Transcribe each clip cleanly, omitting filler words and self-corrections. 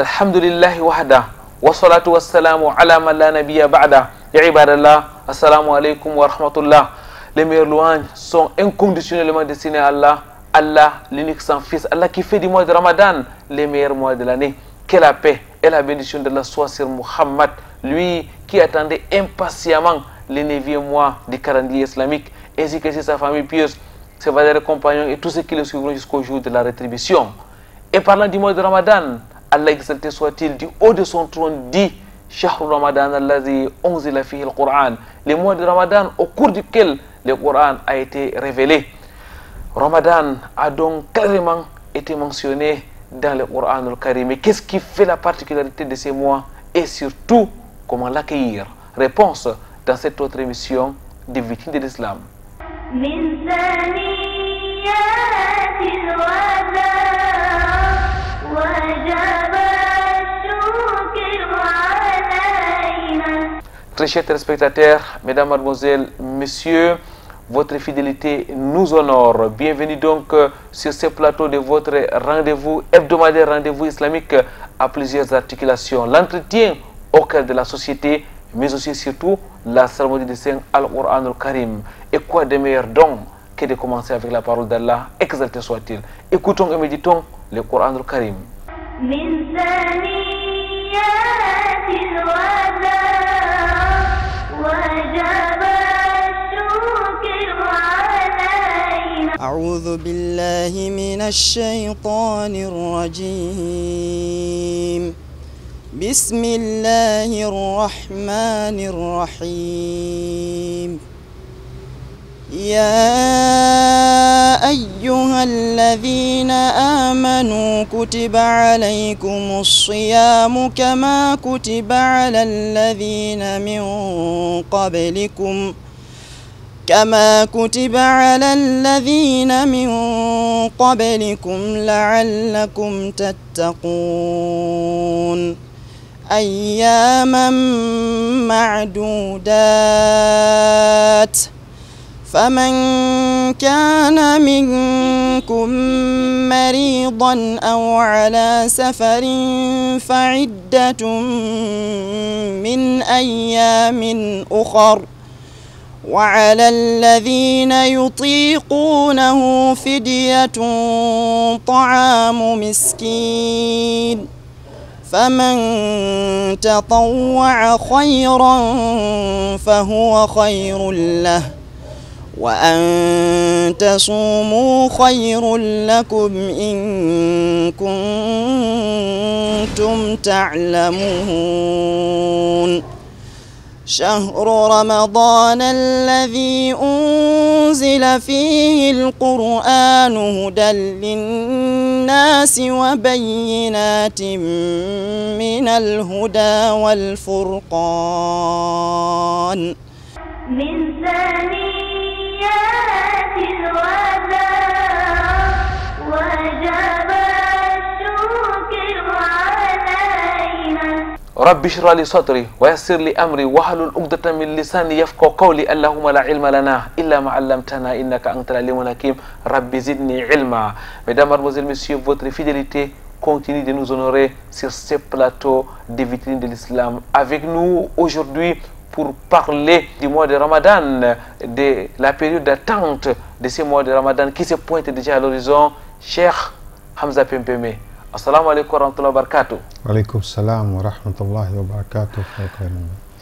Alhamdulillahi wahda, wa salatu wa salamu ala man la nabiyya ba'da. Ya ibadallah, assalamu alaikum wa rahmatullah. Les meilleures louanges sont inconditionnellement destinées à Allah, Allah, l'unique sans fils, Allah qui fait du mois de Ramadan les meilleurs mois de l'année. Que la paix et la bénédiction de Allah soit sur Muhammad, lui qui attendait impatiemment les 9e mois du calendrier islamique, ainsi que sur sa famille pieuse, ses valeureux compagnons et tous ceux qui le suivront jusqu'au jour de la rétribution. Et parlant du mois de Ramadan, Allah exalté soit-il, du haut de son trône dit Shahr Ramadan allazi unzila fihi al-Qur'an, le mois de Ramadan au cours duquel le Coran a été révélé. Ramadan a donc clairement été mentionné dans le Coran al-Karim. Mais qu'est-ce qui fait la particularité de ces mois et surtout comment l'accueillir? Réponse dans cette autre émission des victimes de l'islam. Très chers téléspectateurs, mesdames, mademoiselles, messieurs, votre fidélité nous honore. Bienvenue donc sur ce plateau de votre rendez-vous hebdomadaire, rendez-vous islamique à plusieurs articulations. L'entretien au cœur de la société, mais aussi surtout la cérémonie de Saint Al-Qur'an al-Karim. Et quoi de meilleur donc que de commencer avec la parole d'Allah, exalté soit-il. Écoutons et méditons le Qur'an al-Karim. أعوذ بالله من الشيطان الرجيم. بسم الله الرحمن الرحيم. يا أيها الذين آمنوا كتب عليكم الصيام كما كتب على الذين من قبلكم لعلكم تتقون أياما معدودات فمن كان منكم مريضا أو على سفر فعدة من أيام أخر وعلى الذين يطيقونه فدية طعام مسكين فمن تطوع خيرا فهو خير له وأن تصوموا خير لكم إن كنتم تعلمون شهر رمضان الذي أنزل فيه القرآن هدى للناس وبينات من الهدى والفرقان من ثنيات الوداع وجب الشكر علينا رب اشرح لي صدري ويسر لي امري واحلل عقدة من لساني يفقهوا قولي. اللهم لا علم لنا الا ما علمتنا انك انت العليم الحكيم. رب زدني علما. Mesdames, mademoiselles, messieurs, votre fidélité continue de nous honorer sur ce plateau des vitrines de l'islam. Avec nous aujourd'hui pour parler du mois de Ramadan, de la période d'attente de ce mois de Ramadan qui se pointe déjà à l'horizon, Cheikh Hamza Pempeme. Assalamu alaikum wa rahmatullahi wa barakatuh. Wa alaikum salam wa rahmatullahi wa barakatuh.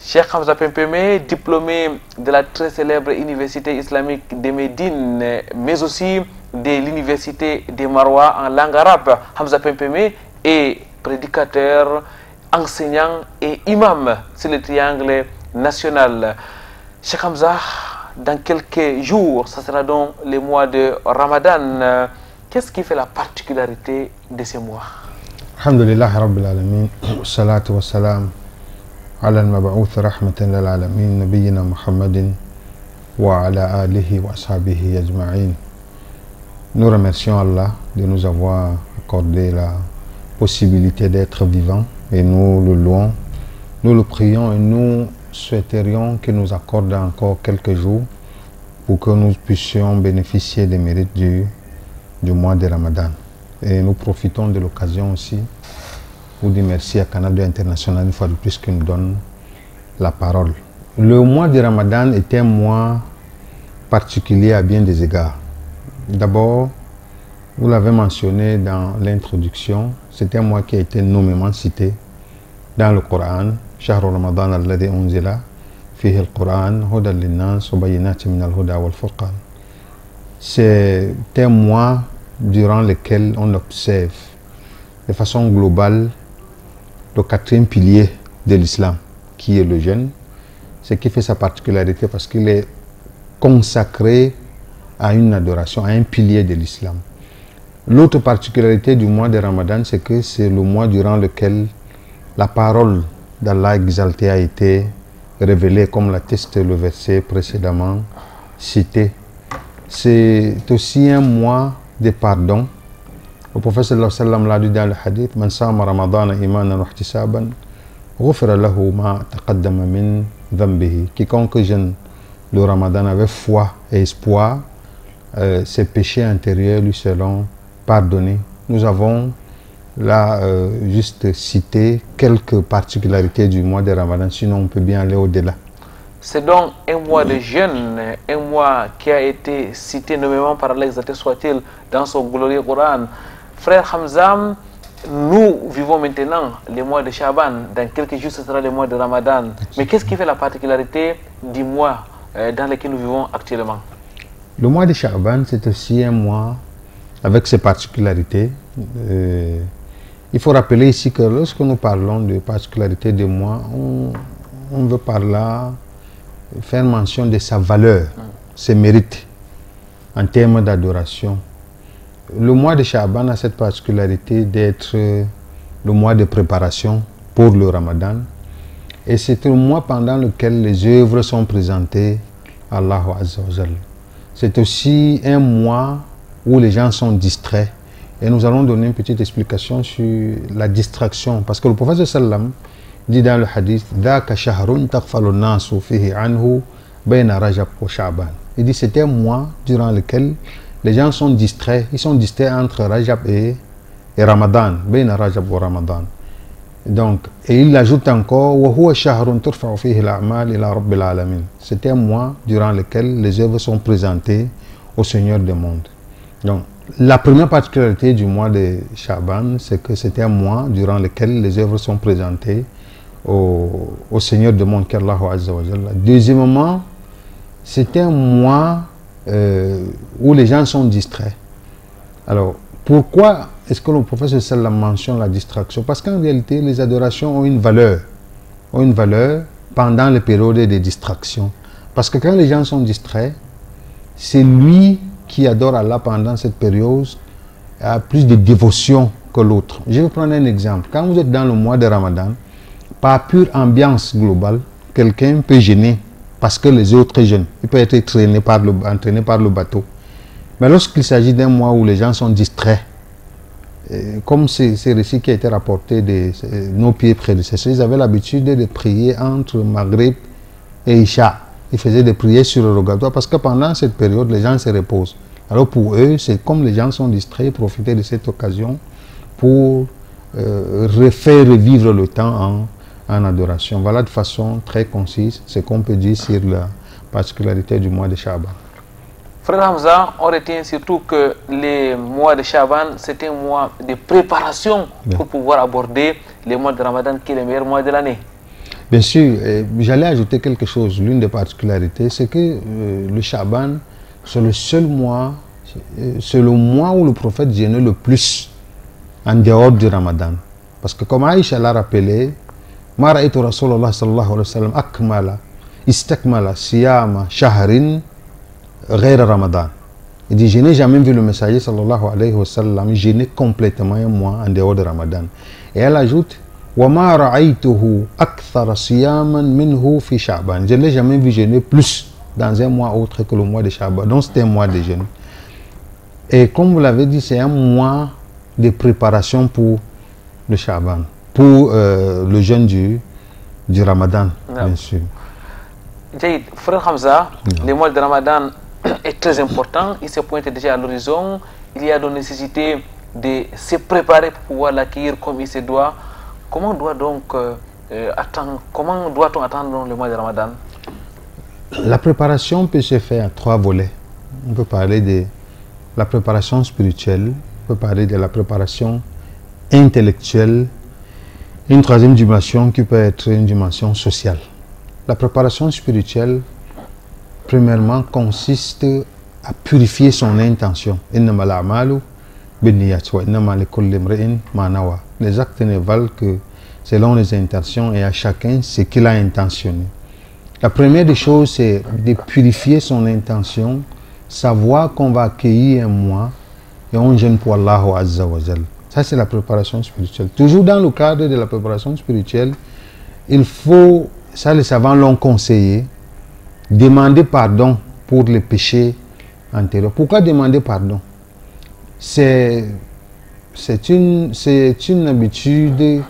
Cheikh Hamza Pempeme, diplômé de la très célèbre université islamique de Médine, mais aussi de l'université de Marwa en langue arabe. Hamza Pempeme est prédicateur, enseignant et imam sur le triangle national. Cheikh Hamza, dans quelques jours, ça sera donc le mois de Ramadan. Qu'est-ce qui fait la particularité de ce mois? Alhamdulillah Rabbil Alamin, salatu wa salam ala al-mab'outh rahmatan lil alamin, nabiyyina Muhammadin wa ala alihi wa ashabihi ajma'in. Nous remercions Allah de nous avoir accordé la possibilité d'être vivants et nous le louons, nous le prions et nous souhaiterions qu'il nous accorde encore quelques jours pour que nous puissions bénéficier des mérites du mois de Ramadan. Et nous profitons de l'occasion aussi vous dire merci à Canada International une fois de plus qui nous donne la parole. Le mois de Ramadan est un mois particulier à bien des égards. D'abord, vous l'avez mentionné dans l'introduction, c'est un mois qui a été nommément cité dans le Coran. شهر رمضان الذي أنزل فيه القرآن هدى للناس وبينات من الهدى والفرقان. C'est un mois durant lequel on observe de façon globale le quatrième pilier de l'islam, qui est le jeûne, ce qui fait sa particularité parce qu'il est consacré à une adoration, à un pilier de l'islam. L'autre particularité du mois de Ramadan, c'est que c'est le mois durant lequel la parole d'Allah exalté a été révélée, comme l'atteste le verset précédemment cité. C'est aussi un mois de pardon. Le prophète sallallahu alayhi wa sallam l'a dit dans le hadith: Man sama ramadana imanan wa ihtisaban ghufira lahu ma taqaddama min dhanbihi. Quiconque jeûne le Ramadan avec foi et espoir, ses péchés intérieurs lui seront pardonnés. Nous avons là juste cité quelques particularités du mois de Ramadan, sinon on peut bien aller au-delà. C'est donc un mois de jeûne, un mois qui a été cité nommément par Allah exalté soit-il dans son glorieux Coran. Frère Hamza, nous vivons maintenant le mois de Shaban. Dans quelques jours, ce sera le mois de Ramadan. Mais qu'est-ce qui fait la particularité du mois dans lequel nous vivons actuellement? Le mois de Shaban, c'est aussi un mois avec ses particularités. Il faut rappeler ici que lorsque nous parlons de particularités des mois, on veut par là faire mention de sa valeur, ses mérites en termes d'adoration. Le mois de Shaban a cette particularité d'être le mois de préparation pour le Ramadan. Et c'est un mois pendant lequel les œuvres sont présentées à Allah Azza wa Jalla. C'est aussi un mois où les gens sont distraits. Et nous allons donner une petite explication sur la distraction. Parce que le prophète sallam dit dans le hadith: Dhaka shahrun taghfalu nasu fihi anhu bayna Rajab wa Sha'ban. Il dit c'est un mois durant lequel les gens sont distraits. Ils sont distraits entre Rajab et Ramadan. Bayna Rajab wa Ramadan. Donc, et il ajoute encore: Wa huwa shahrun turfa'u fihi al-a'mal ila rabbil alamin. C'est un mois durant lequel les œuvres sont présentées au Seigneur des mondes. Donc, la première particularité du mois de Shaban, c'est que c'est un mois durant lequel les œuvres sont présentées au Seigneur du monde, qu'Allah Azza wa Jalla. Deuxièmement, c'est un mois où les gens sont distraits. Alors, pourquoi est-ce que le prophète sallam mentionne la distraction? Parce qu'en réalité, les adorations ont une valeur pendant les périodes de distraction. Parce que quand les gens sont distraits, c'est lui qui adore Allah pendant cette période a plus de dévotion que l'autre. Je vais prendre un exemple. Quand vous êtes dans le mois de Ramadan, par pure ambiance globale, quelqu'un peut jeûner parce que les autres jeûnent. Il peut être entraîné par le bateau. Mais lorsqu'il s'agit d'un mois où les gens sont distraits, comme ces récits qui a été rapporté de nos pieds prédécesseurs, ils avaient l'habitude de prier entre Maghrib et Isha. Ils faisaient des prières sur le rogatoire parce que pendant cette période, les gens se reposent. Alors pour eux, c'est comme les gens sont distraits, ils profitaient de cette occasion pour faire revivre le temps en adoration. Voilà de façon très concise ce qu'on peut dire sur la particularité du mois de Shaban. Frère Hamza, on retient surtout que le mois de Shaban, c'est un mois de préparation pour pouvoir aborder le mois de Ramadan qui est le meilleur mois de l'année. Bien sûr, j'allais ajouter quelque chose. L'une des particularités, c'est que le Shaban, c'est le seul mois, c'est le mois où le prophète jeûnait le plus en dehors du Ramadan. Parce que comme Aïcha l'a rappelé, Ma ra'aytu Rasulullah sallallahu alayhi wa sallam akmala, istakmala, siyama, shahrin, ghayra Ramadan. Il dit: je n'ai jamais vu le messager sallallahu alayhi wa sallam jeûner complètement un mois en dehors de Ramadan. Et elle ajoute: وَمَا رَأَيْتُهُ أَكْثَرَ صِيَامًا مِنْهُ فِي شَعْبَانَ. Je ne l'ai jamais vu jeûner plus dans un mois autre que le mois de Shaban. Donc c'était un mois de jeûne. Et comme vous l'avez dit, c'est un mois de préparation pour le Shaban, pour le jeûne du Ramadan, bien sûr. Jaïd, frère Hamza, le mois de Ramadan est très important. Il se pointe déjà à l'horizon. Il y a donc nécessité de se préparer pour pouvoir l'accueillir comme il se doit. Comment doit-on attendre le mois de Ramadan? La préparation peut se faire en 3 volets. On peut parler de la préparation spirituelle, on peut parler de la préparation intellectuelle, une 3e dimension qui peut être une dimension sociale. La préparation spirituelle, premièrement, consiste à purifier son intention. Les actes ne valent que selon les intentions et à chacun ce qu'il a intentionné. La première des choses, c'est de purifier son intention, savoir qu'on va accueillir un mois et on jeûne pour Allah Azza wa Jal. Ça, c'est la préparation spirituelle. Toujours dans le cadre de la préparation spirituelle, il faut, ça les savants l'ont conseillé, demander pardon pour les péchés antérieurs. Pourquoi demander pardon? C'est une habitude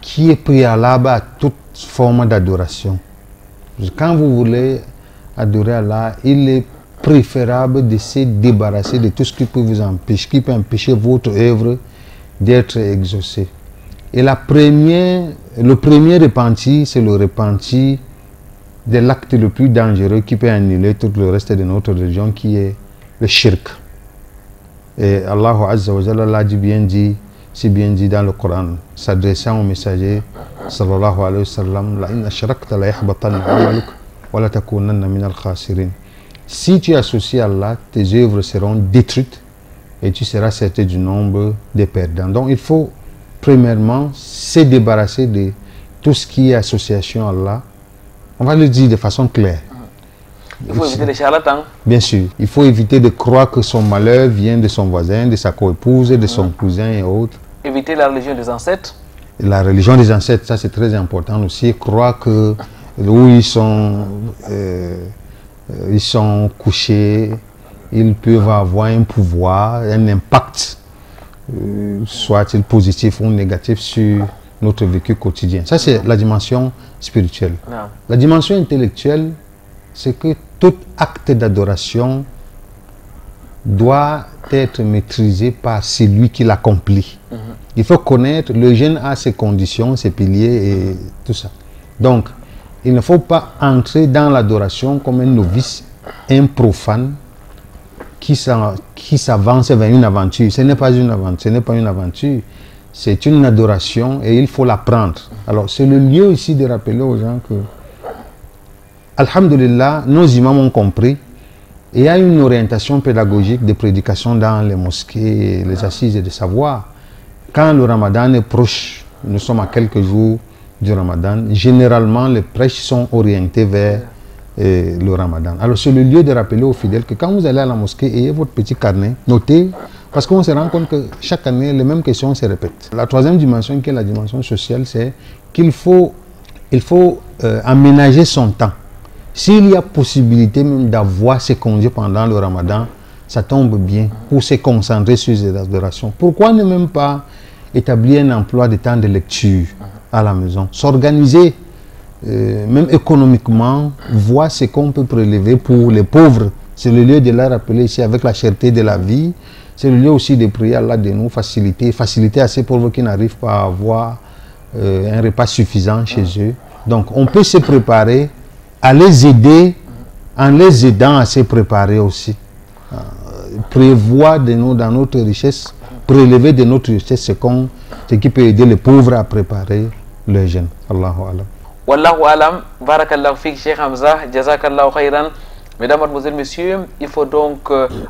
qui est préalable à toute forme d'adoration. Quand vous voulez adorer Allah, il est préférable de se débarrasser de tout ce qui peut vous empêcher, qui peut empêcher votre œuvre d'être exaucée. Et le premier repenti, c'est le repenti de l'acte le plus dangereux qui peut annuler tout le reste de notre religion, qui est le shirk. Et Allah Azza wa Jalla l'a dit, c'est bien dit dans le Coran, s'adressant au messager sallallahu alayhi wa sallam, la in ashrakta la yahbatanna amaluk wa la takunanna min al-khasirin. Si tu associes Allah, tes œuvres seront détruites et tu seras certain du nombre des perdants. Donc il faut premièrement se débarrasser de tout ce qui est association à Allah. On va le dire de façon claire. Il faut éviter les charlatans. Bien sûr. Il faut éviter de croire que son malheur vient de son voisin, de sa coépouse, de son cousin et autres. Éviter la religion des ancêtres. La religion des ancêtres, ça c'est très important aussi. Croire que où ils sont couchés, ils peuvent avoir un pouvoir, un impact, soit-il positif ou négatif, sur notre vécu quotidien. Ça, c'est la dimension spirituelle. Non. La dimension intellectuelle, c'est que tout acte d'adoration doit être maîtrisé par celui qui l'accomplit. Il faut connaître, le jeûne a ses conditions, ses piliers et tout ça. Donc, il ne faut pas entrer dans l'adoration comme un novice, un profane qui s'avance vers une aventure. Ce n'est pas une aventure, c'est une adoration et il faut l'apprendre. Alors, c'est le lieu ici de rappeler aux gens que, alhamdulillah, nos imams ont compris. Et il y a une orientation pédagogique de prédication dans les mosquées, les assises de savoir. Quand le Ramadan est proche, nous sommes à quelques jours du Ramadan, généralement les prêches sont orientés vers le Ramadan. Alors c'est le lieu de rappeler aux fidèles que quand vous allez à la mosquée, ayez votre petit carnet, notez, parce qu'on se rend compte que chaque année, les mêmes questions se répètent. La 3e dimension, qui est la dimension sociale, c'est qu'il faut aménager son temps. S'il y a possibilité même d'avoir ses congés pendant le Ramadan, ça tombe bien pour se concentrer sur les adorations. Pourquoi ne même pas établir un emploi de temps de lecture à la maison, s'organiser même économiquement, voir ce qu'on peut prélever pour les pauvres. C'est le lieu de leur rappeler ici avec la cherté de la vie. C'est le lieu aussi de prier Allah de nous faciliter à ces pauvres qui n'arrivent pas à avoir un repas suffisant chez eux. Donc on peut se préparer à les aider en les aidant à se préparer aussi. Prévoir dans notre richesse, prélever de notre richesse ce qui peut aider les pauvres à préparer le jeûne. Allahu alam. Wallahu alam, barakallahu fik Cheikh Hamza, jazakallahu khairan. Mesdames, mademoiselles, messieurs, il faut donc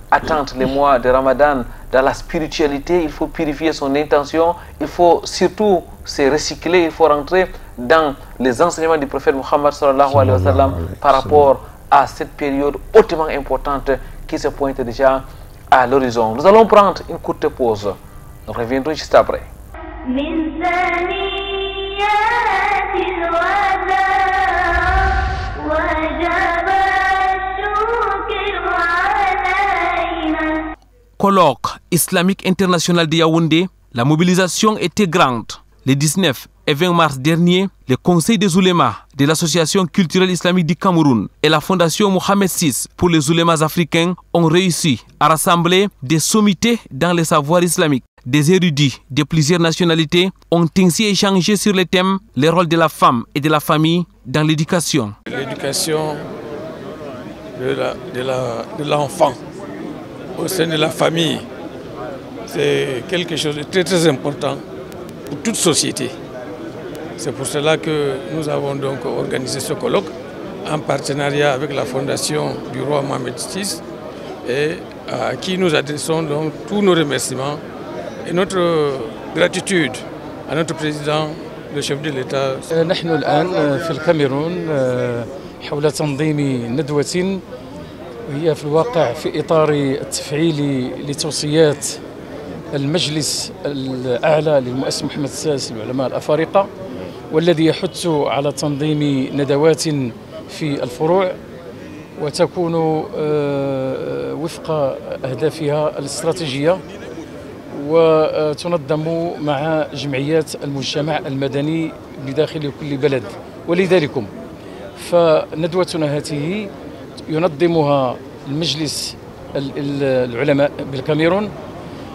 attendre les mois de Ramadan dans la spiritualité, il faut purifier son intention, il faut surtout se recycler, il faut rentrer dans les enseignements du prophète Muhammad sallallahu alayhi wa sallam par rapport à cette période hautement importante qui se pointe déjà à l'horizon. Nous allons prendre une courte pause. Nous reviendrons juste après. Colloque islamique international de Yaoundé, la mobilisation était grande. Les 19 et 20 mars dernier, le Conseil des oulémas de l'Association culturelle islamique du Cameroun et la Fondation Mohamed VI pour les oulémas africains ont réussi à rassembler des sommités dans les savoirs islamiques. Des érudits de plusieurs nationalités ont ainsi échangé sur les thèmes les rôles de la femme et de la famille dans l'éducation. L'éducation de l'enfant au sein de la famille, c'est quelque chose de très très important pour toute société. C'est pour cela que nous avons donc organisé ce colloque en partenariat avec la Fondation du roi Mohamed VI et à qui nous adressons donc tous nos remerciements et notre gratitude à notre président, le chef de l'État. نحن الآن في الكاميرون حول تنظيم ندوة وهي في الواقع في إطار التفعيل لتوصيات المجلس الأعلى للمؤسس محمد السادس للعلماء الأفارقة، والذي يحث على تنظيم ندوات في الفروع وتكون وفق أهدافها الاستراتيجية وتنظم مع جمعيات المجتمع المدني بداخل كل بلد. ولذلك فندوتنا هذه ينظمها المجلس العلماء بالكاميرون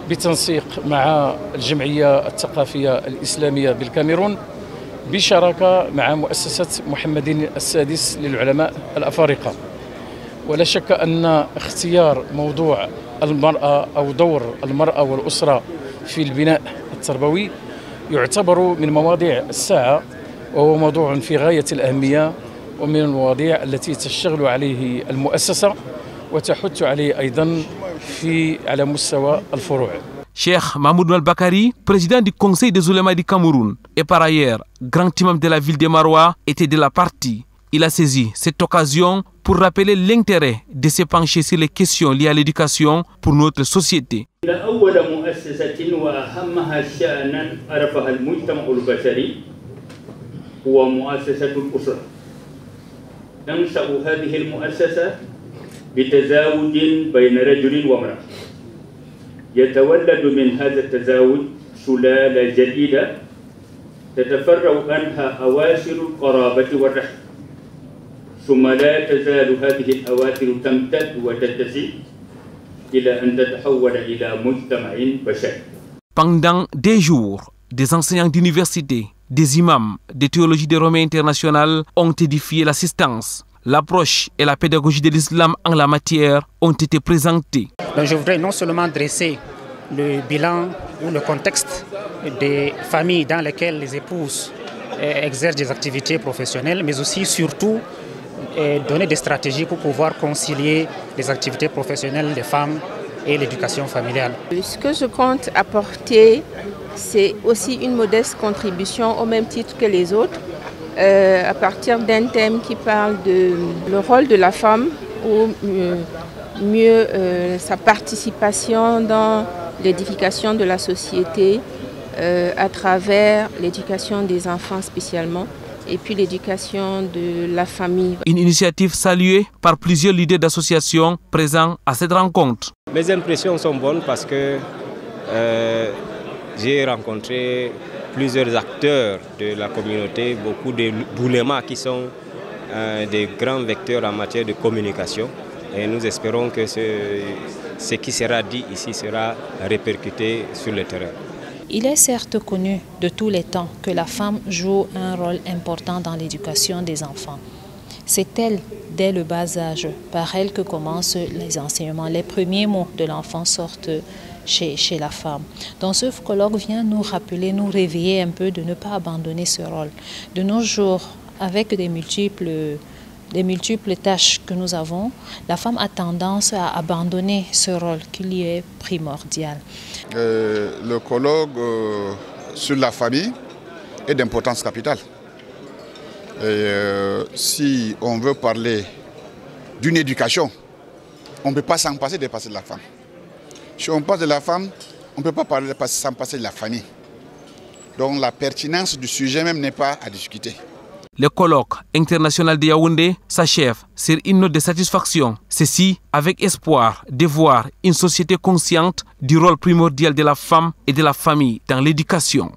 بالتنسيق مع الجمعية الثقافية الإسلامية بالكاميرون بشراكة مع مؤسسة محمد السادس للعلماء الأفارقة. ولا شك أن اختيار موضوع المرأة أو دور المرأة والأسرة في البناء التربوي يعتبر من مواضيع الساعة، وهو موضوع في غاية الأهمية ومن المواضيع التي تشتغل عليه المؤسسة وتحث عليه أيضا على مستوى الفروع. Cheikh Mahmoud Al-Bakari, président du Conseil des oulémas du Cameroun et par ailleurs grand imam de la ville de Maroua, était de la partie. Il a saisi cette occasion pour rappeler l'intérêt de se pencher sur les questions liées à l'éducation pour notre société. بتزاوج بين رجل وامرأة يتولد من هذا التزاوج سلالة جديدة تتفرع عنها أواصر القرابة والرحم، ثم لا تزال هذه الأواصر تمتد وتتسع إلى أن تتحول إلى مجتمع بشري. Pendant des jours, des enseignants d'université, des imams de théologie des Romains internationales ont édifié l'assistance. L'approche et la pédagogie de l'islam en la matière ont été présentées. Donc je voudrais non seulement dresser le bilan ou le contexte des familles dans lesquelles les épouses exercent des activités professionnelles, mais aussi surtout donner des stratégies pour pouvoir concilier les activités professionnelles des femmes et l'éducation familiale. Ce que je compte apporter, c'est aussi une modeste contribution au même titre que les autres, à partir d'un thème qui parle de le rôle de la femme ou mieux sa participation dans l'édification de la société à travers l'éducation des enfants spécialement et puis l'éducation de la famille. Une initiative saluée par plusieurs leaders d'associations présents à cette rencontre. Mes impressions sont bonnes parce que j'ai rencontré plusieurs acteurs de la communauté, beaucoup de oulémas qui sont des grands vecteurs en matière de communication. Et nous espérons que ce qui sera dit ici sera répercuté sur le terrain. Il est certes connu de tous les temps que la femme joue un rôle important dans l'éducation des enfants. C'est elle, dès le bas âge, par elle que commencent les enseignements. Les premiers mots de l'enfant sortent chez la femme. Donc ce colloque vient nous rappeler, nous réveiller un peu de ne pas abandonner ce rôle. De nos jours, avec des multiples tâches que nous avons, la femme a tendance à abandonner ce rôle qui lui est primordial. Le colloque sur la famille est d'importance capitale. Si on veut parler d'une éducation, on ne peut pas s'en passer de passer de la femme. Si on passe de la femme, on ne peut pas s'en passer de la famille. Donc la pertinence du sujet même n'est pas à discuter. Le colloque international de Yaoundé s'achève sur une note de satisfaction. Ceci avec espoir de voir une société consciente du rôle primordial de la femme et de la famille dans l'éducation.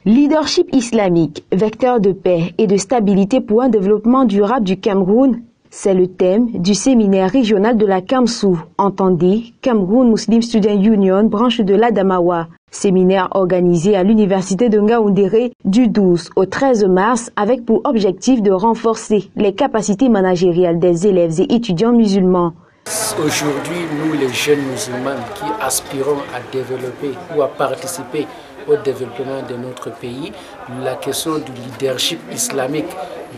Leadership islamique, vecteur de paix et de stabilité pour un développement durable du Cameroun, c'est le thème du séminaire régional de la Kamsou, entendez Cameroun Muslim Student Union, branche de l'Adamawa. Séminaire organisé à l'université de Ngaoundéré du 12 au 13 mars avec pour objectif de renforcer les capacités managériales des élèves et étudiants musulmans. Aujourd'hui, nous les jeunes musulmans qui aspirons à développer ou à participer au développement de notre pays, la question du leadership islamique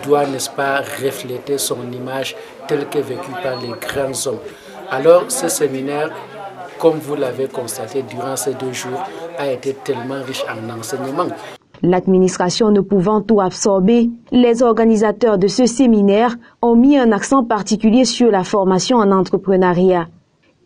doit, n'est-ce pas, refléter son image telle que vécue par les grands hommes. Alors ce séminaire, comme vous l'avez constaté durant ces 2 jours, a été tellement riche en enseignements. L'administration ne pouvant tout absorber, les organisateurs de ce séminaire ont mis un accent particulier sur la formation en entrepreneuriat.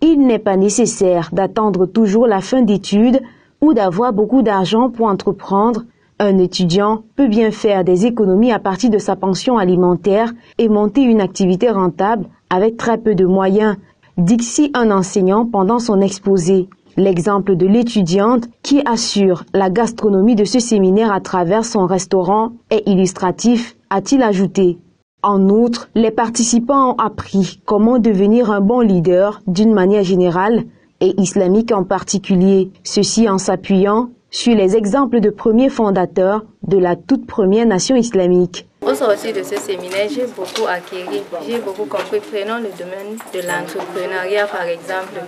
Il n'est pas nécessaire d'attendre toujours la fin d'études ou d'avoir beaucoup d'argent pour entreprendre. Un étudiant peut bien faire des économies à partir de sa pension alimentaire et monter une activité rentable avec très peu de moyens, dit un enseignant pendant son exposé. L'exemple de l'étudiante qui assure la gastronomie de ce séminaire à travers son restaurant est illustratif, a-t-il ajouté. En outre, les participants ont appris comment devenir un bon leader d'une manière générale et islamique en particulier, ceci en s'appuyant sur les exemples de premiers fondateurs de la toute première nation islamique. Au sortir de ce séminaire, j'ai beaucoup acquis, j'ai beaucoup compris. Prenons le domaine de l'entrepreneuriat par exemple.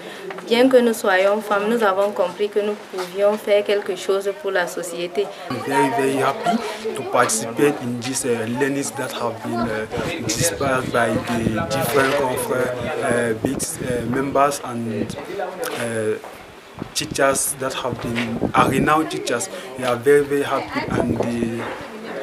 Bien que nous soyons femmes, nous avons compris que nous pouvions faire quelque chose pour la société. I'm very happy to participate in these learnings that have been dispersed by the different members and teachers that have been renowned teachers. We are very happy and the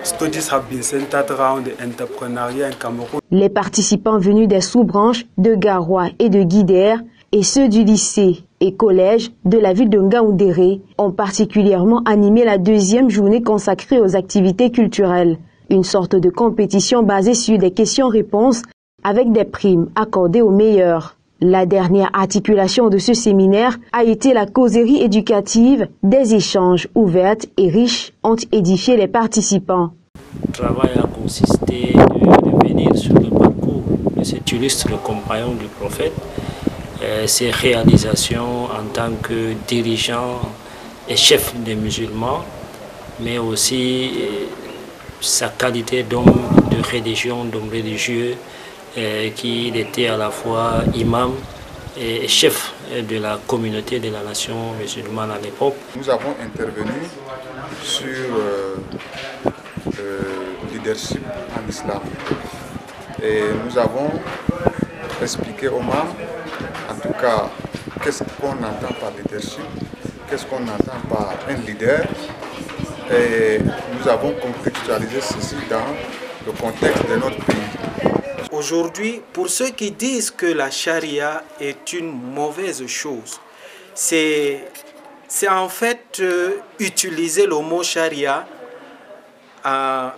studies have been centered around the entrepreneuriat in Cameroun. Les participants venus des sous-branches de Garoua et de Guidère et ceux du lycée et collège de la ville de Ngaoundéré ont particulièrement animé la 2e journée consacrée aux activités culturelles. Une sorte de compétition basée sur des questions-réponses avec des primes accordées aux meilleurs. La dernière articulation de ce séminaire a été la causerie éducative. Des échanges ouverts et riches ont édifié les participants. Le travail a consisté de revenir sur le parcours de cet illustre compagnon du prophète, ses réalisations en tant que dirigeant et chef des musulmans, mais aussi sa qualité d'homme de religion, d'homme religieux, qu'il était à la fois imam et chef de la communauté de la nation musulmane à l'époque. Nous avons intervenu sur le leadership en islam et nous avons expliqué aux membres, en tout cas, qu'est-ce qu'on entend par leadership, qu'est-ce qu'on entend par un leader, et nous avons contextualisé ceci dans le contexte de notre pays. Aujourd'hui, pour ceux qui disent que la charia est une mauvaise chose, c'est en fait utiliser le mot charia en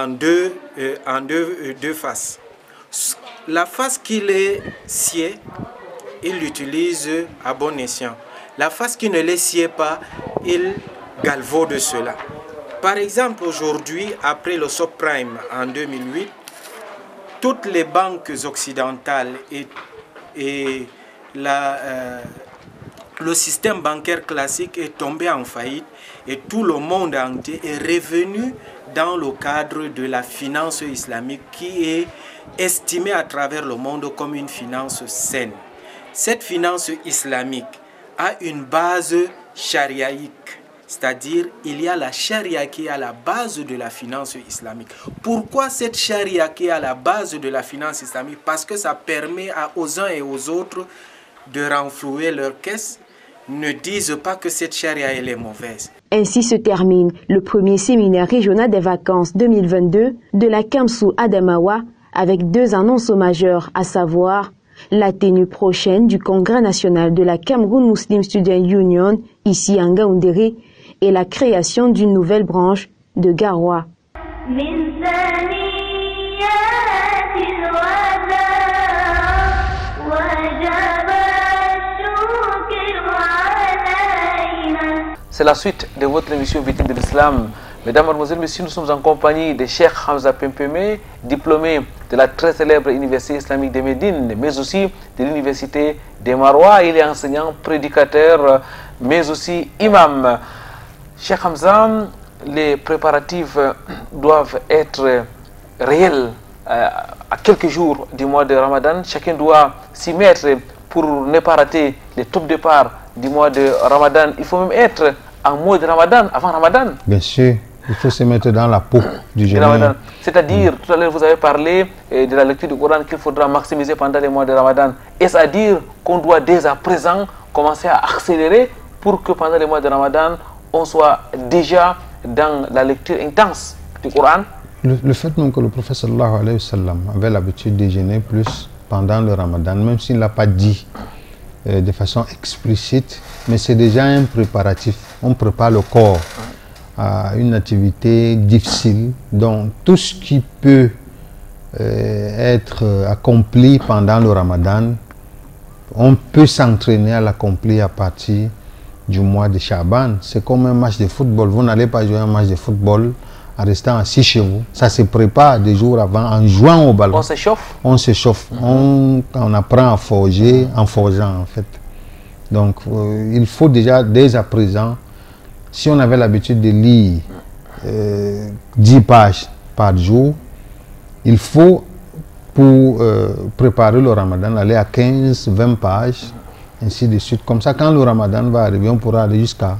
deux faces. La face qui les sied, il l'utilise à bon escient. La face qui ne les sied pas, il galvaude cela. Par exemple, aujourd'hui, après le subprime en 2008, toutes les banques occidentales et le système bancaire classique est tombé en faillite et tout le monde entier est revenu dans le cadre de la finance islamique qui est estimée à travers le monde comme une finance saine. Cette finance islamique a une base chariaïque. C'est-à-dire, il y a la charia qui est à la base de la finance islamique. Pourquoi cette charia qui est à la base de la finance islamique? Parce que ça permet aux uns et aux autres de renflouer leur caisse. Ne disent pas que cette charia elle est mauvaise. Ainsi se termine le premier séminaire régional des vacances 2022 de la Kamsou Adamawa avec 2 annonces majeures, à savoir la tenue prochaine du Congrès national de la Cameroun Muslim Student Union ici à Ngaoundéré et la création d'une nouvelle branche de Garoua. c'est la suite de votre émission Victime de l'Islam. Mesdames, Mademoiselles, Messieurs, nous sommes en compagnie de Cheikh Hamza Pempeme, diplômé de la très célèbre Université islamique de Médine, mais aussi de l'Université de Maroua. Il est enseignant, prédicateur, mais aussi imam. Cheikh Hamza, les préparatifs doivent être réels à quelques jours du mois de Ramadan. Chacun doit s'y mettre pour ne pas rater les top départs du mois de Ramadan. Il faut même être en mode Ramadan, avant Ramadan. Bien sûr, il faut se mettre dans la peau du jeûneur. C'est-à-dire, tout à l'heure vous avez parlé de la lecture du Coran qu'il faudra maximiser pendant les mois de Ramadan. Est-ce à dire qu'on doit dès à présent commencer à accélérer pour que pendant les mois de Ramadan, on soit déjà dans la lecture intense du Coran? Le fait même que le prophète sallallahu alayhi wa sallam avait l'habitude de jeûner plus pendant le Ramadan, même s'il ne l'a pas dit de façon explicite, mais c'est déjà un préparatif. On prépare le corps à une activité difficile, donc tout ce qui peut être accompli pendant le Ramadan, on peut s'entraîner à l'accomplir à partir du mois de Chaban. C'est comme un match de football. Vous n'allez pas jouer un match de football en restant assis chez vous. Ça se prépare des jours avant en jouant au ballon. On s'échauffe? On s'échauffe. On apprend à forger en forgeant en fait. Donc il faut déjà dès à présent, si on avait l'habitude de lire 10 pages par jour, il faut pour préparer le Ramadan aller à 15-20 pages, ainsi de suite. Comme ça, quand le Ramadan va arriver, on pourra aller jusqu'à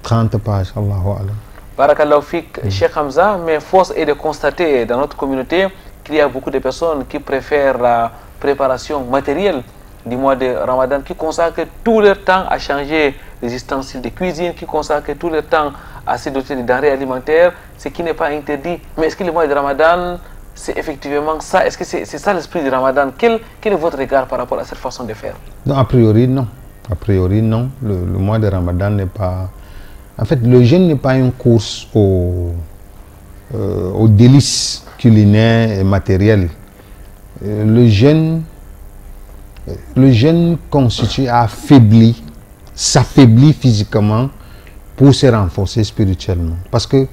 30 pages. Allahu Alam. Barakallahu fik, Cheikh Hamza, mais force est de constater dans notre communauté qu'il y a beaucoup de personnes qui préfèrent la préparation matérielle du mois de Ramadan, qui consacrent tout leur temps à changer les ustensiles de cuisine, qui consacrent tout leur temps à se doter de denrées alimentaires, ce qui n'est pas interdit. Mais est-ce que le mois de Ramadan, c'est effectivement ça? Est-ce que c'est ça l'esprit du Ramadan? Quel est votre regard par rapport à cette façon de faire? Non, a priori, non. A priori, non. Le mois de Ramadan n'est pas... En fait, le jeûne n'est pas une course aux délices culinaires et matériels. Le jeûne constitue à s'affaiblit physiquement pour se renforcer spirituellement. Parce que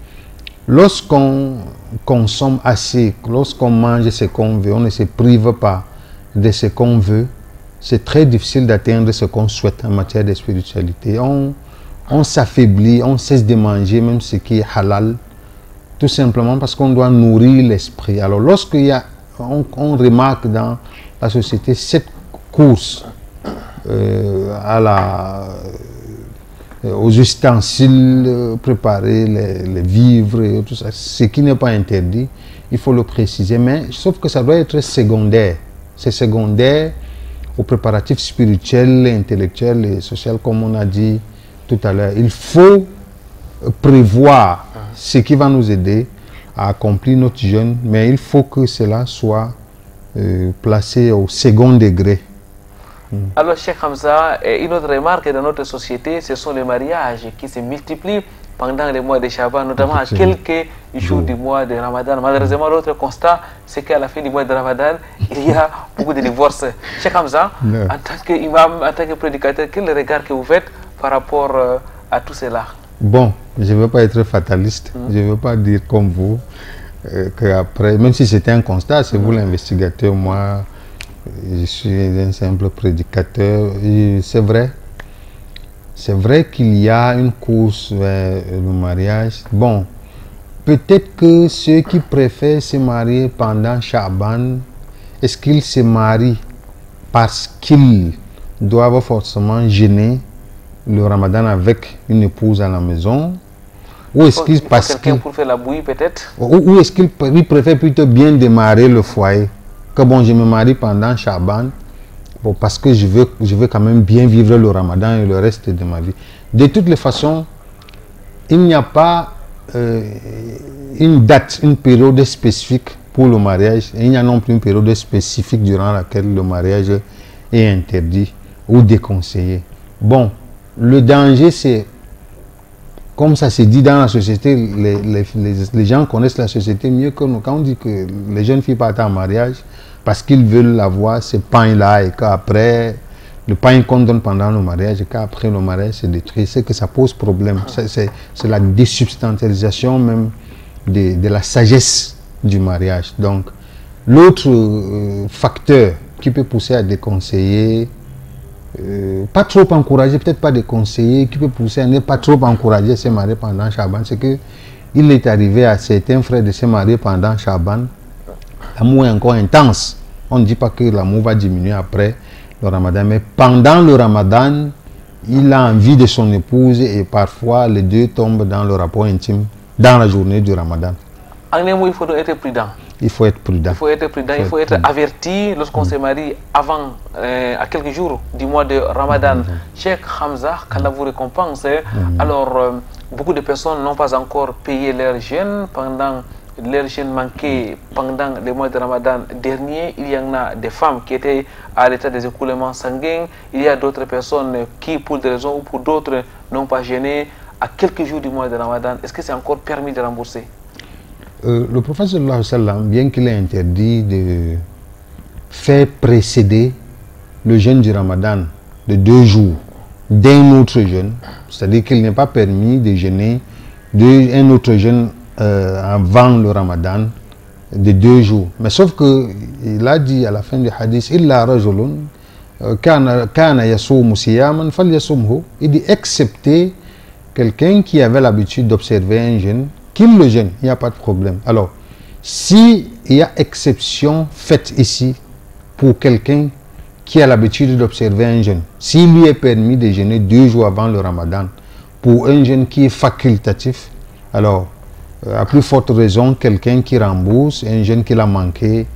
lorsqu'on consomme assez, lorsqu'on mange ce qu'on veut, on ne se prive pas de ce qu'on veut, c'est très difficile d'atteindre ce qu'on souhaite en matière de spiritualité. On s'affaiblit, on cesse de manger même ce qui est halal, tout simplement parce qu'on doit nourrir l'esprit. Alors on remarque dans la société cette course aux ustensiles préparés, les vivres et tout ça, ce qui n'est pas interdit, il faut le préciser, mais sauf que ça doit être secondaire. C'est secondaire aux préparatifs spirituels, intellectuels et sociaux, comme on a dit tout à l'heure. Il faut prévoir ce qui va nous aider à accomplir notre jeûne, mais il faut que cela soit placé au second degré. Alors, Cheikh Hamza, une autre remarque dans notre société, ce sont les mariages qui se multiplient pendant les mois de Chaban, notamment à quelques jours du mois de Ramadan. Malheureusement, l'autre constat, c'est qu'à la fin du mois de Ramadan, il y a beaucoup de divorces. Cheikh Hamza, en tant qu'imam, en tant que prédicateur, quel est le regard que vous faites par rapport à tout cela? Bon, je ne veux pas être fataliste, je ne veux pas dire comme vous, qu'après, même si c'était un constat, c'est vous l'investigateur, moi, je suis un simple prédicateur. C'est vrai qu'il y a une course vers le mariage. Bon, peut-être que ceux qui préfèrent se marier pendant Chaban, est-ce qu'ils se marient parce qu'ils doivent forcément jeûner le Ramadan avec une épouse à la maison, ou est-ce qu'ils parce quelqu'un pour faire la bouillie peut-être, ou est-ce qu'ils préfèrent plutôt bien démarrer le foyer, que bon, je me marie pendant Chaban, bon, parce que je veux quand même bien vivre le Ramadan et le reste de ma vie. De toutes les façons, il n'y a pas une date, une période spécifique pour le mariage, et il n'y a non plus une période spécifique durant laquelle le mariage est interdit ou déconseillé. Bon, le danger, c'est, comme ça se dit dans la société, les gens connaissent la société mieux que nous. Quand on dit que les jeunes filles partent en mariage parce qu'ils veulent avoir ce pain-là et qu'après, le pain qu'on donne pendant le mariage, et qu'après le mariage c'est détruit, c'est que ça pose problème. C'est la désubstantialisation même de la sagesse du mariage. Donc, l'autre facteur qui peut pousser à déconseiller, pas trop encourager, peut-être pas déconseiller, qui peut pousser à ne pas trop encourager se marier pendant Chaban, c'est que il est arrivé à certains frères de se marier pendant Chaban. L'amour est encore intense. On ne dit pas que l'amour va diminuer après le Ramadan, mais pendant le Ramadan, il a envie de son épouse et parfois les deux tombent dans le rapport intime dans la journée du Ramadan. Il faut être prudent. Il faut être prudent. Il faut être prudent, il faut être averti lorsqu'on se marie avant, à quelques jours du mois de Ramadan. Cheikh Hamza, qu'Allah vous récompense. Alors, beaucoup de personnes n'ont pas encore payé leur jeûne pendant leur jeûne manqué pendant le mois de Ramadan dernier. Il y en a des femmes qui étaient à l'état des écoulements sanguins. Il y a d'autres personnes qui, pour des raisons ou pour d'autres, n'ont pas jeûné à quelques jours du mois de Ramadan. Est-ce que c'est encore permis de rembourser? Le prophète sallallahu alayhi wa sallam, bien qu'il ait interdit de faire précéder le jeûne du Ramadan de 2 jours d'un autre jeûne, c'est-à-dire qu'il n'est pas permis de jeûner d'un autre jeûne avant le Ramadan de 2 jours. Mais sauf qu'il a dit à la fin du hadith, Illa rajulun kana yasumu siyaman falyasumhu. Il dit excepté quelqu'un qui avait l'habitude d'observer un jeûne, qu'il le jeûne, il n'y a pas de problème. Alors, s'il y a exception faite ici pour quelqu'un qui a l'habitude d'observer un jeûne, s'il lui est permis de jeûner 2 jours avant le Ramadan pour un jeûne qui est facultatif, alors, à plus forte raison, quelqu'un qui rembourse un jeûne qu'il a manqué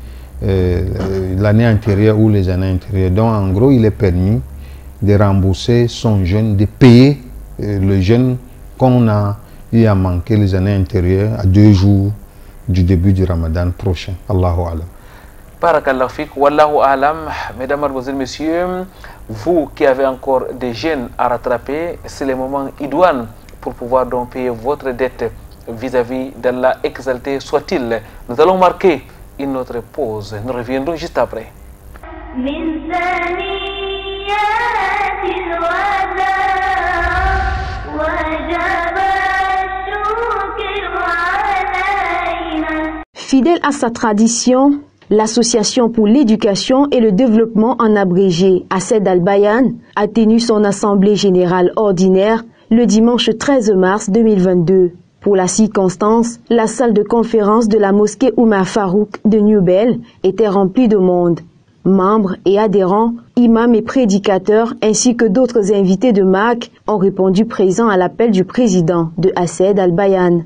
l'année antérieure ou les années antérieures. Donc, en gros, il est permis de rembourser son jeûne, de payer le jeûne qu'on a eu à manquer les années antérieures à 2 jours du début du Ramadan prochain. Allahu Alam. Barakallahu fik, wallahu alam. Mesdames, Mademoiselles, Messieurs, vous qui avez encore des jeûnes à rattraper, c'est le moment idoine pour pouvoir donc payer votre dette vis-à-vis d'Allah exalté soit-il. Nous allons marquer une autre pause. Nous reviendrons juste après. Fidèle à sa tradition, l'Association pour l'éducation et le développement en abrégé, ACED Al-Bayan, a tenu son assemblée générale ordinaire le dimanche 13 mars 2022. Pour la circonstance, la salle de conférence de la mosquée Oumar Farouk de Newbel était remplie de monde. Membres et adhérents, imams et prédicateurs, ainsi que d'autres invités de marque ont répondu présents à l'appel du président de ACED Al-Bayan.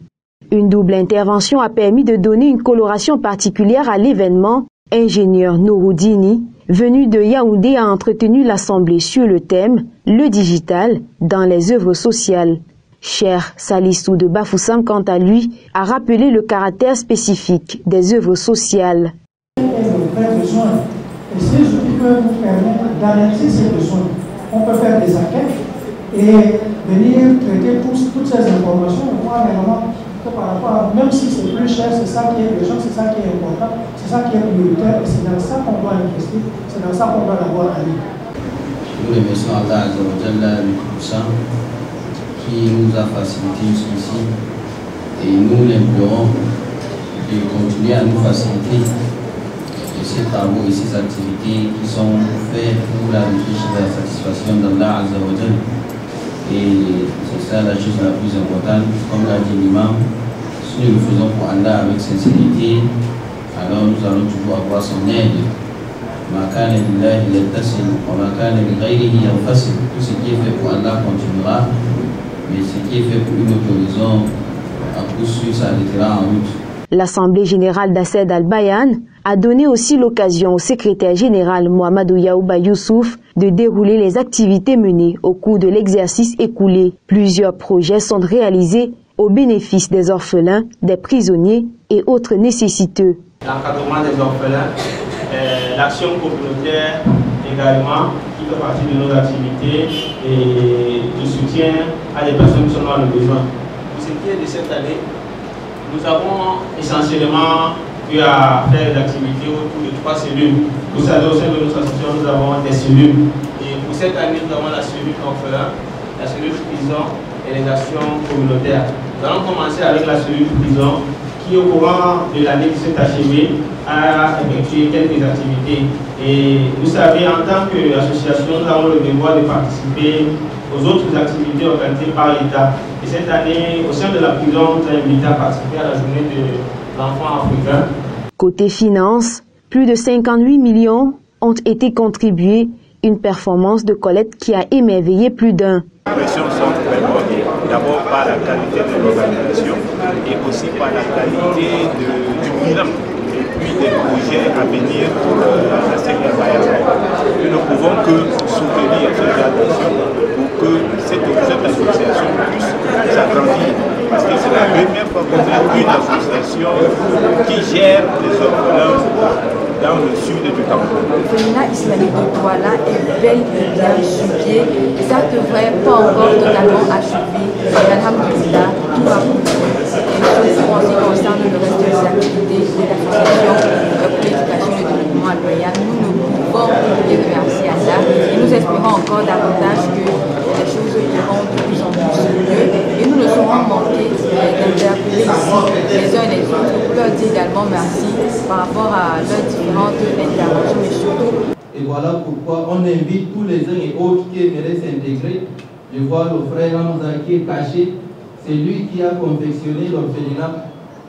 Une double intervention a permis de donner une coloration particulière à l'événement. Ingénieur Nouroudini, venu de Yaoundé, a entretenu l'assemblée sur le thème « Le digital dans les œuvres sociales ». Cheikh Salissou de Bafoussam, quant à lui, a rappelé le caractère spécifique des œuvres sociales. Et ces outils peuvent nous permettre d'analyser ces besoins. On peut faire des enquêtes et venir traiter toutes ces informations et voir vraiment que par rapport à, même si c'est plus cher, c'est ça qui est urgent, c'est ça qui est important, c'est ça qui est prioritaire et c'est dans ça qu'on doit investir, c'est dans ça qu'on doit l'avoir à lui. Nous remercions Allah Azzawajal qui nous a facilité jusqu'ici et nous l'implorons de continuer à nous faciliter ces travaux et ces activités qui sont faites pour la recherche de la satisfaction d'Allah Azzawajal. Et c'est ça la chose la plus importante, comme l'a dit l'imam, si nous le faisons pour Allah avec sincérité, alors nous allons toujours avoir son aide. Tout ce qui est fait pour Allah continuera, mais ce qui est fait pour une autre raison, à poursuivre, ça arrêtera en route. L'Assemblée générale d'ACED Al-Bayan a donné aussi l'occasion au secrétaire général Mohamedou Yaouba Youssouf de dérouler les activités menées au cours de l'exercice écoulé. Plusieurs projets sont réalisés au bénéfice des orphelins, des prisonniers et autres nécessiteux. L'encadrement des orphelins, l'action communautaire également, qui fait partie de nos activités, et le soutien à des personnes qui sont dans le besoin. Pour ce qui est de cette année, nous avons essentiellement eu à faire des activités autour de 3 cellules. Vous savez, au sein de notre association, nous avons des cellules. Et pour Pour cette année, nous avons la cellule orphelin, la cellule prison et les actions communautaires. Nous allons commencer avec la cellule prison qui, au courant de l'année qui s'est achevée, a effectué quelques activités. Et vous savez, en tant qu'association, nous avons le devoir de participer aux autres activités organisées par l'État. Et cette année, au sein de la prison, nous avons invité à participer à la journée de l'enfant africain. Côté finances, plus de 58 millions ont été contribués, une performance de collecte qui a émerveillé plus d'un. Les pressions sont très bonnes, d'abord par la qualité de l'organisation et aussi par la qualité du bilan et puis des projets à venir pour la secteur Bayern. Nous ne pouvons que soutenir ce genre d'action pour que cette association puisse s'agrandir. Parce que c'est la première fois qu'on a une association qui gère les orphelins dans le sud du Cameroun. Le féminin islamique de Douala est bel et bien suivi et ça ne devrait pas encore totalement achevé. Alhamdulillah, tout va pour et surtout en ce qui concerne le reste des activités de l'association pour l'éducation et le développement à Loyal, nous ne pouvons que remercier Allah et nous espérons encore davantage que les choses iront de plus en plus mieux et nous ne saurons manquer d'interpeller ici les uns et les autres pour leur dire également merci par rapport à leurs différentes interventions et surtout. Et voilà pourquoi on invite tous les uns et autres qui aimeraient s'intégrer. Je vois le frère Hamza qui est caché, c'est lui qui a confectionné l'orphelinat.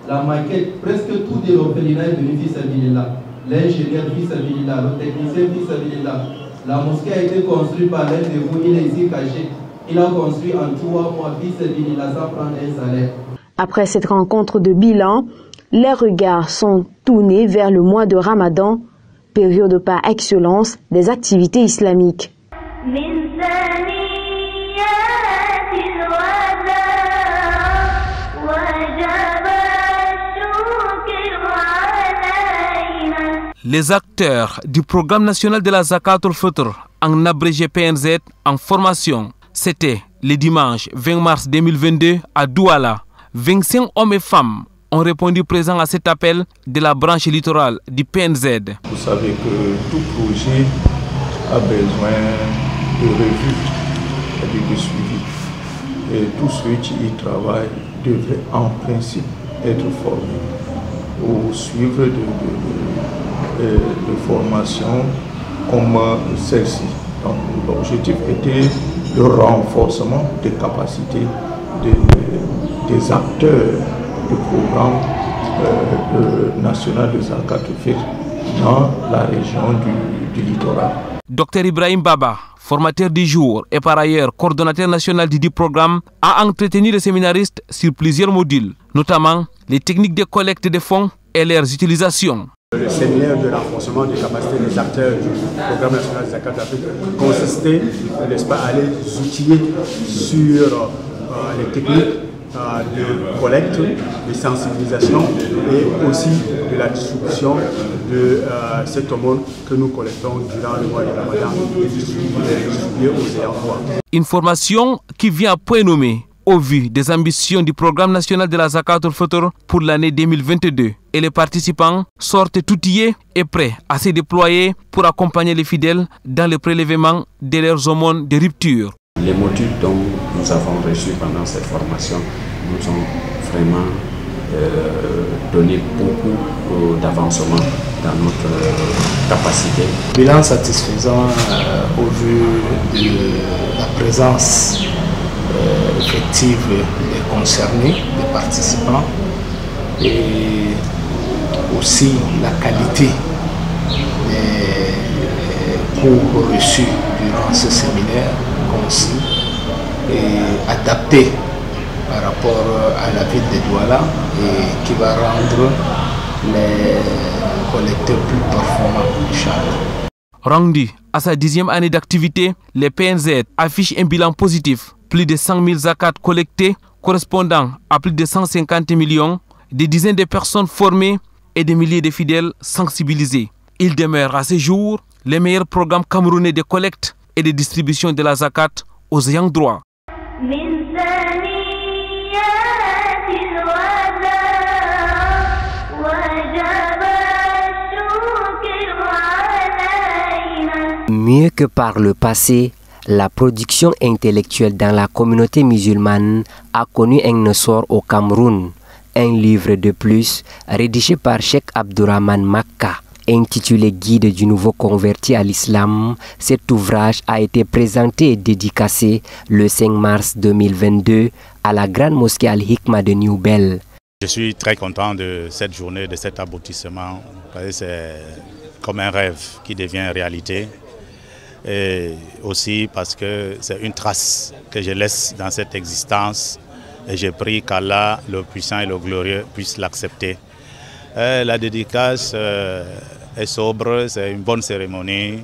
La maquette, presque tout de l'orphelinat est venu fils Abilillah. L'ingénieur fils Abilillah, le technicien fils Abilillah. La mosquée a été construite par l'un de vous, il est ici caché. Il a construit en 3 mois fils Abilillah sans prendre un salaire. Après cette rencontre de bilan, les regards sont tournés vers le mois de Ramadan, période par excellence des activités islamiques. Les acteurs du programme national de la Zakat al-Fitr, en abrégé PNZ, en formation, c'était le dimanche 20 mars 2022 à Douala. 25 hommes et femmes ont répondu présents à cet appel de la branche littorale du PNZ. Vous savez que tout projet a besoin de revue et de suivi. Et tous ceux qui y travaillent devraient en principe être formés ou suivre de formations comme celle-ci. Donc l'objectif était le renforcement des capacités des acteurs du programme national de Zakat al-Fitr dans la région du littoral. Dr Ibrahim Baba, formateur du jour et par ailleurs coordonnateur national du programme, a entretenu les séminaristes sur plusieurs modules, notamment les techniques de collecte de fonds et leurs utilisations. Le séminaire de renforcement des capacités des acteurs du programme national de Zakat al-Fitr consistait, n'est-ce pas, à les outiller sur les techniques de collecte, de sensibilisation et aussi de la distribution de cette aumône que nous collectons durant le mois de Ramadan et distribuer aux ayants droit. Une formation qui vient à point nommé au vu des ambitions du programme national de la Zakat al-Fitr pour l'année 2022. Et les participants sortent outillés et prêts à se déployer pour accompagner les fidèles dans le prélèvement de leurs aumônes de rupture. Les modules dont nous avons reçus pendant cette formation nous ont vraiment donné beaucoup d'avancement dans notre capacité. Bilan satisfaisant au vu de la présence effective des concernés, des participants et aussi la qualité des cours reçus durant ce séminaire concis et adapté par rapport à la ville de Douala et qui va rendre les collecteurs plus performants, Inch'Allah. Rendu à sa 10e année d'activité, les PNZ affichent un bilan positif. Plus de 100 000 zakats collectés correspondant à plus de 150 millions, des dizaines de personnes formées et des milliers de fidèles sensibilisés. Il demeure à ce jour les meilleurs programmes camerounais de collecte et de distribution de la zakat aux ayants droit. Mieux que par le passé, la production intellectuelle dans la communauté musulmane a connu un essor au Cameroun. Un livre de plus, rédigé par Cheikh Abdourahmane Makka, intitulé Guide du nouveau converti à l'islam. Cet ouvrage a été présenté et dédicacé le 5 mars 2022 à la grande mosquée Al-Hikma de New Bell. Je suis très content de cette journée, de cet aboutissement. C'est comme un rêve qui devient réalité. Et aussi parce que c'est une trace que je laisse dans cette existence. Et je prie qu'Allah, le puissant et le glorieux, puisse l'accepter. La dédicace est sobre, c'est une bonne cérémonie.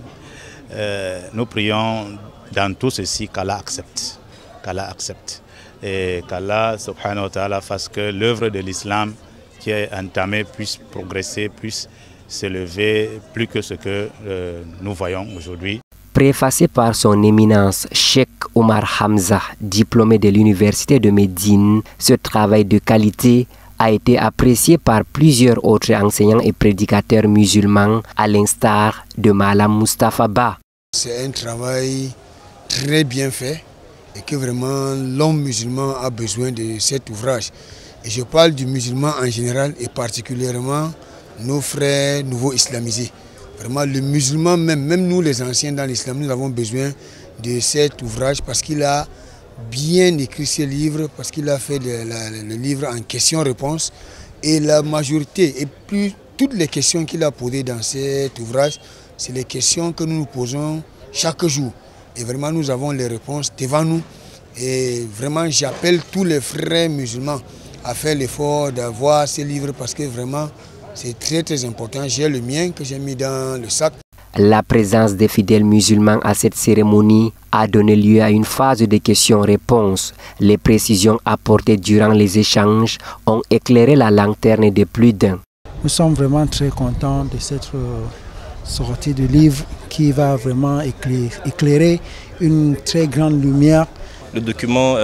Nous prions dans tout ceci qu'Allah accepte. Qu'Allah accepte. Et qu'Allah, subhanahu wa ta'ala, fasse que l'œuvre de l'islam qui est entamée puisse progresser, puisse s'élever plus que ce que nous voyons aujourd'hui. Préfacé par son éminence Cheikh Omar Hamza, diplômé de l'université de Médine, ce travail de qualité a été apprécié par plusieurs autres enseignants et prédicateurs musulmans, à l'instar de Malam Mustafa Ba. C'est un travail très bien fait et que vraiment l'homme musulman a besoin de cet ouvrage. Et je parle du musulman en général et particulièrement nos frères nouveaux islamisés. Vraiment, le musulman, même nous les anciens dans l'islam, nous avons besoin de cet ouvrage parce qu'il a bien écrit ce livre, parce qu'il a fait le livre en questions-réponses. Et la majorité, et plus toutes les questions qu'il a posées dans cet ouvrage, c'est les questions que nous nous posons chaque jour. Et vraiment, nous avons les réponses devant nous. Et vraiment, j'appelle tous les frères musulmans à faire l'effort d'avoir ces livres parce que vraiment, c'est très important. J'ai le mien que j'ai mis dans le sac. La présence des fidèles musulmans à cette cérémonie a donné lieu à une phase de questions-réponses. Les précisions apportées durant les échanges ont éclairé la lanterne de plus d'un. Nous sommes vraiment très contents de cette sortie de livre qui va vraiment éclairer une très grande lumière. Le document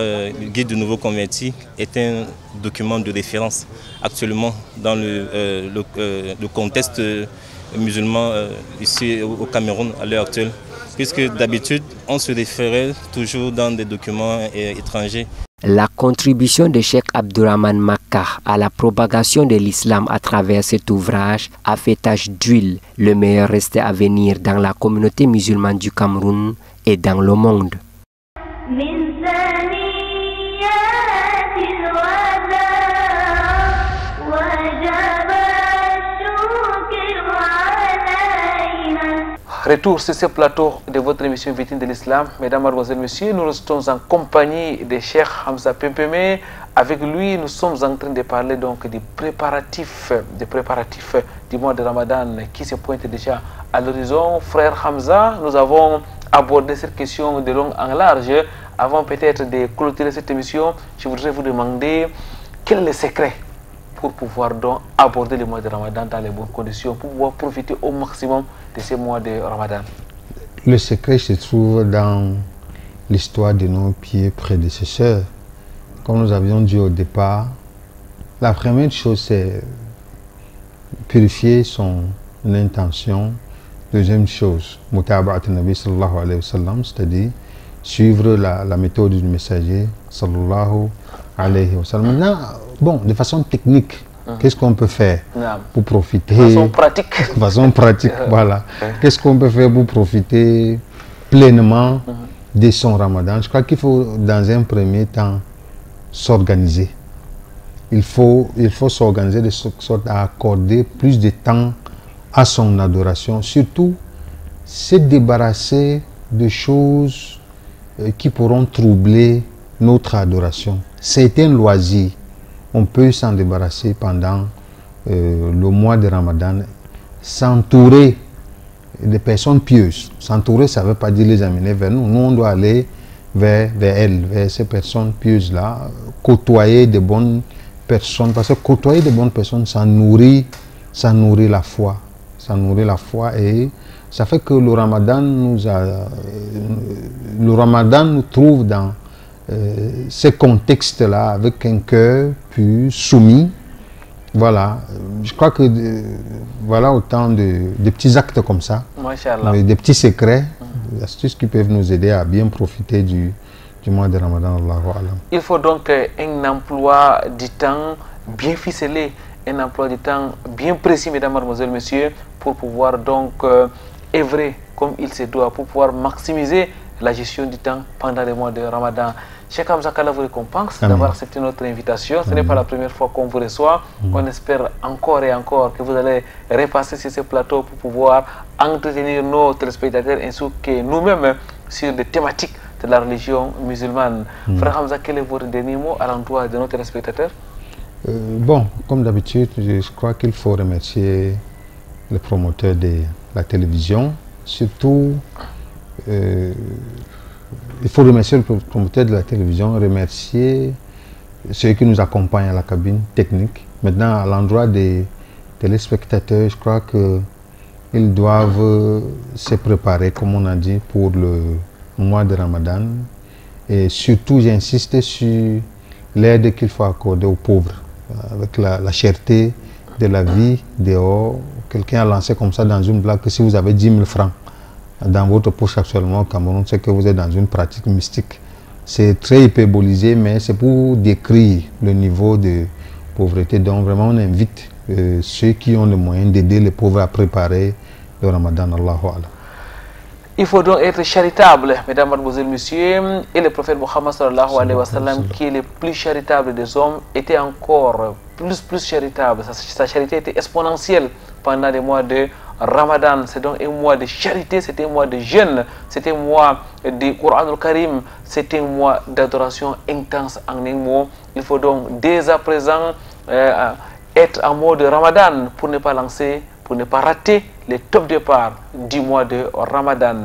Guide du nouveau converti est un document de référence actuellement dans le contexte musulman ici au Cameroun à l'heure actuelle, puisque d'habitude on se référait toujours dans des documents étrangers. La contribution de Cheikh Abdourahmane Makka à la propagation de l'islam à travers cet ouvrage a fait tache d'huile. Le meilleur restait à venir dans la communauté musulmane du Cameroun et dans le monde. Retour sur ce plateau de votre émission Vitrine de l'Islam. Mesdames, Mademoiselles, Messieurs, nous restons en compagnie de Cheikh Hamza Pempeme. Avec lui, nous sommes en train de parler donc des préparatifs du mois de Ramadan qui se pointent déjà à l'horizon. Frère Hamza, nous avons abordé cette question de long en large. Avant peut-être de clôturer cette émission, je voudrais vous demander quel est le secret pour pouvoir donc aborder le mois de Ramadan dans les bonnes conditions, pour pouvoir profiter au maximum de ce mois de Ramadan. Le secret se trouve dans l'histoire de nos pieds prédécesseurs. Comme nous avions dit au départ, la première chose c'est purifier son intention. Deuxième chose, mutaba'at Nabi sallallahu alayhi wa sallam, c'est-à-dire suivre la méthode du messager sallallahu alayhi wa sallam. Maintenant, bon, de façon technique, qu'est-ce qu'on peut faire pour profiter? De façon pratique. De façon pratique, voilà. Qu'est-ce qu'on peut faire pour profiter pleinement de son Ramadan? Je crois qu'il faut, dans un premier temps, s'organiser. Il faut s'organiser de sorte à accorder plus de temps à son adoration. Surtout, se débarrasser de choses qui pourront troubler notre adoration. C'est un loisir. On peut s'en débarrasser pendant le mois de Ramadan, s'entourer de personnes pieuses. S'entourer, ça ne veut pas dire les amener vers nous. Nous, on doit aller vers elles, vers ces personnes pieuses-là, côtoyer de bonnes personnes. Parce que côtoyer de bonnes personnes, ça nourrit la foi. Ça nourrit la foi et ça fait que le Ramadan nous trouve dans ces contextes-là avec un cœur plus soumis. Voilà, je crois que voilà autant de petits actes comme ça, des petits secrets astuces qui peuvent nous aider à bien profiter du mois de Ramadan. Allahu Alam. Il faut donc un emploi du temps bien ficelé, un emploi du temps bien précis, mesdames, mademoiselles, messieurs, pour pouvoir donc œuvrer comme il se doit, pour pouvoir maximiser la gestion du temps pendant les mois de Ramadan. Cheikh Hamza, qu'Allah vous récompense d'avoir accepté notre invitation. Ce n'est pas la première fois qu'on vous reçoit. On espère encore et encore que vous allez repasser sur ce plateau pour pouvoir entretenir nos téléspectateurs ainsi que nous-mêmes sur des thématiques de la religion musulmane. Frère Hamza, quel est votre dernier mot à l'endroit de nos téléspectateurs? Bon, comme d'habitude, je crois qu'il faut remercier les promoteurs de la télévision, surtout il faut remercier le promoteur de la télévision, remercier ceux qui nous accompagnent à la cabine technique. Maintenant, à l'endroit des téléspectateurs, je crois qu'ils doivent se préparer, comme on a dit, pour le mois de Ramadan. Et surtout, j'insiste sur l'aide qu'il faut accorder aux pauvres, avec la cherté de la vie dehors. Quelqu'un a lancé comme ça dans une blague que si vous avez 10 000 francs dans votre poche actuellement au Cameroun, c'est que vous êtes dans une pratique mystique. C'est très hyperbolisé, mais c'est pour décrire le niveau de pauvreté. Donc vraiment, on invite ceux qui ont le moyen d'aider les pauvres à préparer le Ramadan. Allahu Alam. Il faut donc être charitable, mesdames, mademoiselles, messieurs. Et le prophète Mohammed sallallahu alayhi wa sallam, qui est le plus charitable des hommes, était encore plus charitable. Sa charité était exponentielle pendant les mois de Ramadan. C'est donc un mois de charité, c'est un mois de jeûne, c'est un mois du Coran al-Karim, c'est un mois d'adoration intense en un mot. Il faut donc dès à présent être en mode Ramadan pour ne pas lancer, pour ne pas rater les top départs du mois de Ramadan.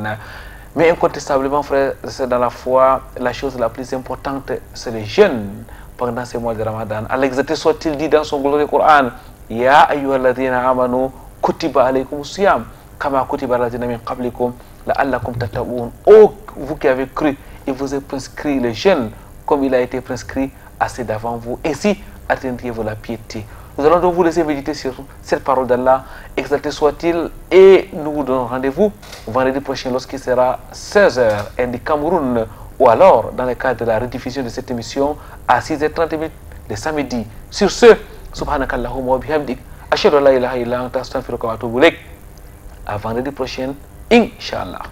Mais incontestablement, frère, c'est dans la foi, la chose la plus importante, c'est le jeûne pendant ces mois de Ramadan. À l'exacté soit-il dit dans son glorieux Coran, Ya ayyuhalladhina amanu kutiba alaykum siyam kama kutiba alladhina min qablikum la'allakum tattaqun. Oh, vous qui avez cru, il vous est prescrit le jeûne comme il a été prescrit à ceux d'avant vous. Ainsi atteindriez-vous la piété. Nous allons donc vous laisser méditer sur cette parole d'Allah, exalté soit-il, et nous vous donnons rendez-vous vendredi prochain lorsqu'il sera 16h en du Cameroun, ou alors dans le cadre de la rediffusion de cette émission à 6h30 le samedi. Sur ce, subhanakallahumma wa bihamdik, ashhadu an la ilaha illa anta astaghfiruka wa atubu ilaik. À vendredi prochain, Inch'Allah.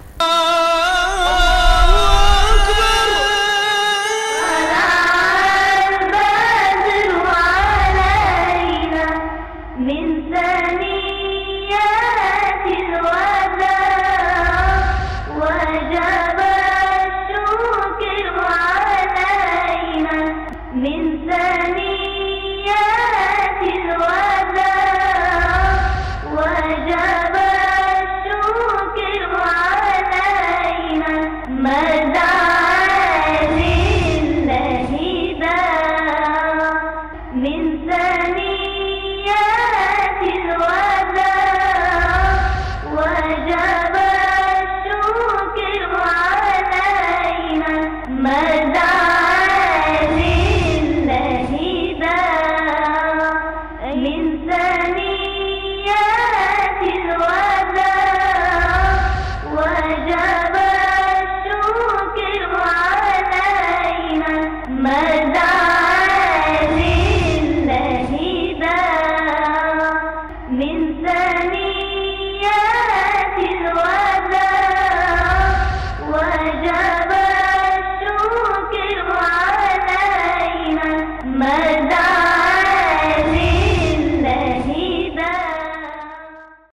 من ثنيات الوحيد